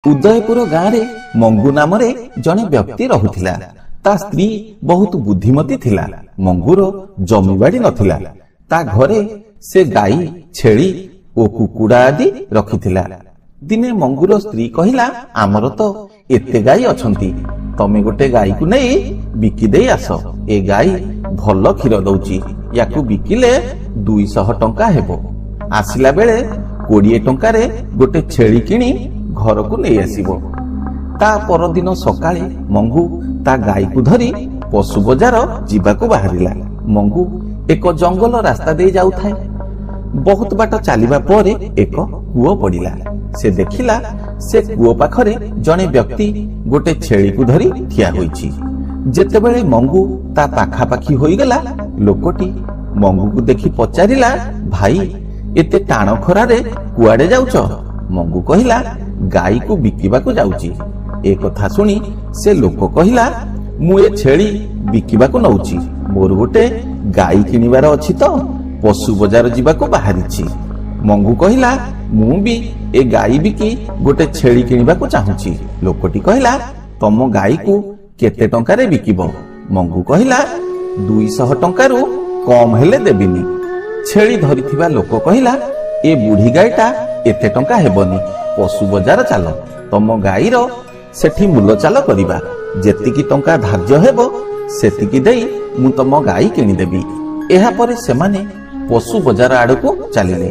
उदयपुर गाँव रे मंगू नाम जने व्यक्ति रहुथिला। ता स्त्री बहुत बुद्धिमती थिला। मंगूर जमीबाड़ी नथिला। ता घरे से गाई छेली ओ कुकुड़ा आदि रखिथिला। दिने मंगूर स्त्री कहिला, आमर तो एते गाई अछंती, तमे गोटे गाई को नहीं बिकी दे आस। ए गाई भल क्षीर दउची, याकू बिकिले 200 टंका हेबो। आसिला बेले 20 टंका रे गोटे छेली किनी घर को नहीं आसीबो। ता परदिन सकाळे मंगू ता गाई को धरी पशु बजार जीवाको बाहरिला। मंगू एक जंगल रास्ता दे जाउथाय। बहुत बाट चलिबा परे एक कूओ पड़िला। से देखिला से कूओ पाखरे जने व्यक्ति गोटे छेली को धरी ठिया होईची। जेतेबेले मंगू ता पाखापाखी होईगला, लोकटी मंगू को देखि पचारिला, भाई एते टाण खरारे कुआडे जाउछ? मंगू कहिला, गाई को बिकिबा को जाउची। ए कथा सुनी से लोक कहिला, मु ए छेली बिकिबा को नउची, मोर गोटे गाई किनिबार अछि तो पशु बजार जीवा को बाहरिछि। मंगू कहिला, मु भी ए गाई बिकी गोटे छेली किनिबा को चाहुची। लोकटी कहिला, तम गाई को केते टंका रे बिकिबो? मंगू कहिला, 200 टंका रु कम हेले देबिनी। छेली धरिथिबा लोक कहिला, ए बुढ़ी गाईटा एते टंका हेबनी, पशु बजार चाल, तम गाईर सेठी मूल्य चाल करिबा। जेतिकी टंका धार्य हेबो सेतिकी देई मु तम गाई किनी देबी। एहा परे सेमाने पशु बजार आड़को चलिले।